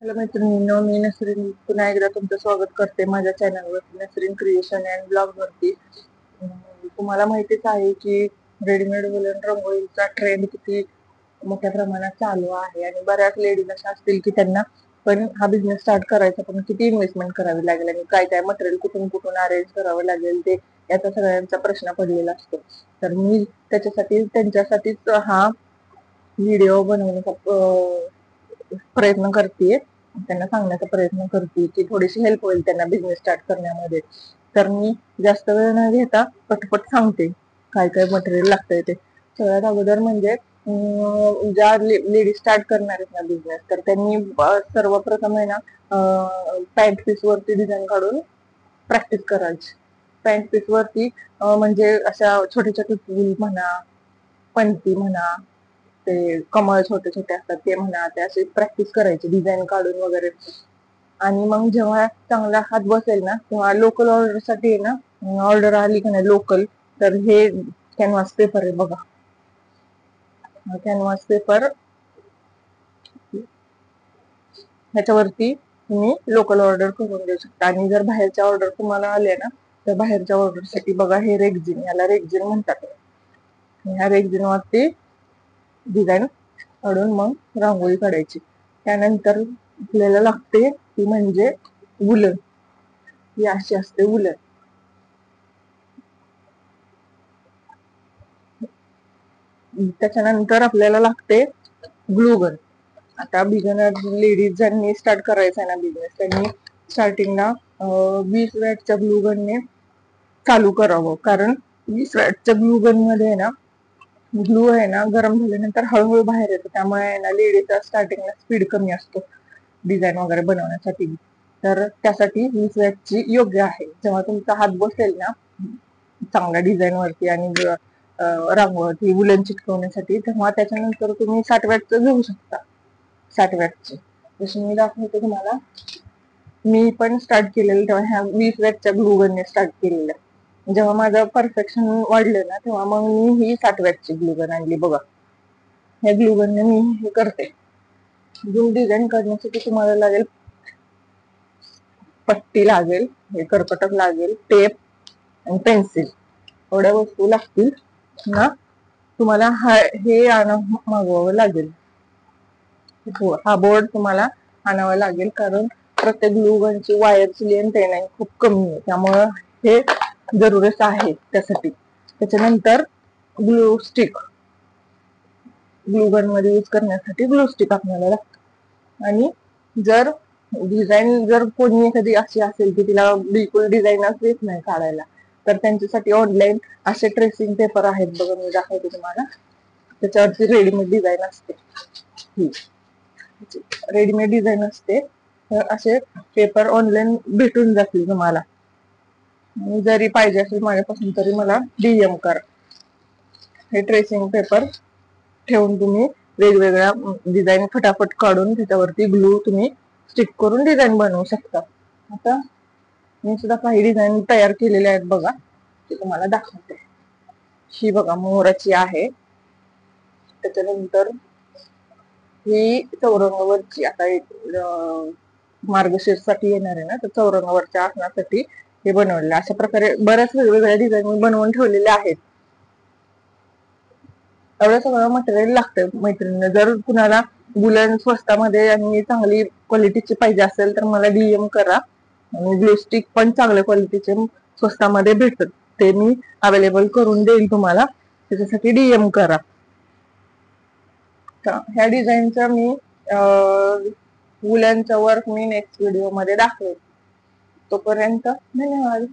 Hello मैत्रिणींनो, मी नसरीन पुन्हा एकदा तुमचं स्वागत करते माझ्या चॅनलवर नसरीन क्रिएशन अँड ब्लॉग वरती. तुम्हाला माहितीच आहे की रेडीमेड वुलन रांगोळीचा ट्रेंड किती मोठ्या प्रमाणात चालू आहे आणि बऱ्याच लेडीज अशा असतील की त्यांना पण हा बिझनेस स्टार्ट करायचा, पण किती इन्व्हेस्टमेंट करावी लागेल आणि काय काय मटेरियल कुठून कुठून अरेंज करावं लागेल ते याचा सगळ्यांचा प्रश्न पडलेला असतो. तर मी त्यांच्यासाठीच हा व्हिडिओ बनवण्याचा प्रयत्न करते, त्यांना सांगण्याचा प्रयत्न करते की थोडीशी हेल्प होईल त्यांना बिझनेस स्टार्ट करण्यामध्ये. तर मी जास्त वेळ न घेता पटपट सांगते काय काय मटेरियल लागतंय ते. सगळ्यात अगोदर म्हणजे ज्या लेडीज स्टार्ट करणार आहेत ना बिझनेस, तर त्यांनी सर्वप्रथम आहे ना पॅन्ट पीस वरती डिझाईन काढून प्रॅक्टिस करायची. पॅन्ट पीस वरती म्हणजे अशा छोटे छोटे फूल म्हणा, पंती म्हणा, ते कमळ छोटे छोटे असतात ते म्हणा, ते अशी प्रॅक्टिस करायची डिझाईन काढून वगैरे. आणि मग जेव्हा चांगला हात बसेल ना तेव्हा लोकल ऑर्डर साठी ना, ऑर्डर आली का नाही लोकल, तर हे कॅनव्हास पेपर आहे बघा. कॅनव्हास पेपर ह्याच्यावरती तुम्ही लोकल ऑर्डर करून देऊ शकता. आणि जर बाहेरच्या ऑर्डर तुम्हाला आल्या ना, तर बाहेरच्या ऑर्डर साठी बघा हे रेक्झिन, याला रेक्झिन म्हणतात. ह्या रेक्झिन वरती डिझाईन काढून मग रांगोळी काढायची. त्यानंतर आपल्याला लागते ती म्हणजे वुलन. ही अशी असते वुलन. त्याच्यानंतर आपल्याला लागते ग्लूगन. आता बिगनर लेडीज ज्यांनी स्टार्ट करायचा आहे ना बिझनेस, त्यांनी स्टार्टिंगला 20 वॅटच्या ग्लूगनने चालू करावं. कारण 20 वॅटच्या ग्लूगन मध्ये ना ग्लू आहे ना गरम झाल्यानंतर हळूहळू बाहेर येतो, त्यामुळे ना लेडीजचा स्टार्टिंगला स्पीड कमी असतो डिझाईन वगैरे बनवण्यासाठी. तर त्यासाठी 20 वॅटची योग्य आहे. जेव्हा तुमचा हात बसेल ना चांगल्या डिझाईन वरती आणि रांगोळी वुलन चिटकवण्यासाठी, तेव्हा त्याच्यानंतर तुम्ही 60 वॅटचं घेऊ शकता. 60 वॅटचे जसे मी दाखवते तुम्हाला. मी पण स्टार्ट केलेलं तेव्हा ह्या 20 वॅटच्या ग्लूगनने स्टार्ट केलेलं. जेव्हा माझं परफेक्शन वाढलं ना तेव्हा मग मी ही 60 वॅटची ग्लूगन आणली बघा. ह्या ग्लूगनने मी हे करते. डिझाईन करण्यासाठी तुम्हाला लागेल पट्टी, लागेल हे कर्कटक लागेल, टेप आणि पेन्सिल, एवढ्या वस्तू लागतील ना. तुम्हाला हे मागवावं लागेल. हा बोर्ड तुम्हाला आणावा लागेल, कारण प्रत्येक ग्लूगनची वायरची लेंथ आहे ना खूप कमी आहे, त्यामुळं हे जरुरीच आहे त्यासाठी. त्याच्यानंतर ग्लू स्टिक, ग्लूगन मध्ये यूज करण्यासाठी ग्लू स्टिक आपल्याला लागतं. आणि जर डिझाईन जर कोणी एखादी अशी असेल की तिला बिलकुल डिझाईनच येत नाही काढायला, तर त्यांच्यासाठी ऑनलाईन असे ट्रेसिंग पेपर आहेत बघा, मी दाखवते तुम्हाला. त्याच्यावरती रेडीमेड डिझाईन असते, ही रेडीमेड डिझाईन असते. तर असे पेपर ऑनलाईन भेटून जातील तुम्हाला. जरी पाहिजे असेल माझ्यापासून तरी मला डीएम करा. हे ट्रेसिंग पेपर ठेवून तुम्ही वेगवेगळ्या डिझाईन फटाफट काढून त्याच्यावरती ग्लू तुम्ही स्टिक करून डिझाईन बनवू शकता. आता मी सुद्धा काही डिझाईन तयार केलेले आहेत बघा, ते तुम्हाला दाखवते. ही बघा मोराची आहे. त्याच्यानंतर ही चौरंगावरची, आता मार्गशीर्षसाठी येणार आहे ना, तर चौरंगावरच्या आसनासाठी हे बनवलेलं. अशा प्रकारे बऱ्याच वेगवेगळ्या डिझाईन बनवून ठेवलेल्या आहेत. एवढं सगळं मटेरियल लागतं मैत्रिणींना. जर कुणाला वुलन स्वस्तामध्ये आणि चांगली क्वालिटीची पाहिजे असेल तर मला डीएम करा. आणि ग्लू स्टिक पण चांगल्या क्वालिटीचे स्वस्तामध्ये भेटतात, ते मी अवेलेबल करून देईल तुम्हाला. त्याच्यासाठी डीएम करा. ह्या डिझाईनचा मी वुलनचा वर्क मी नेक्स्ट व्हिडिओ मध्ये दाखवेल. तोपर्यंत धन्यवाद.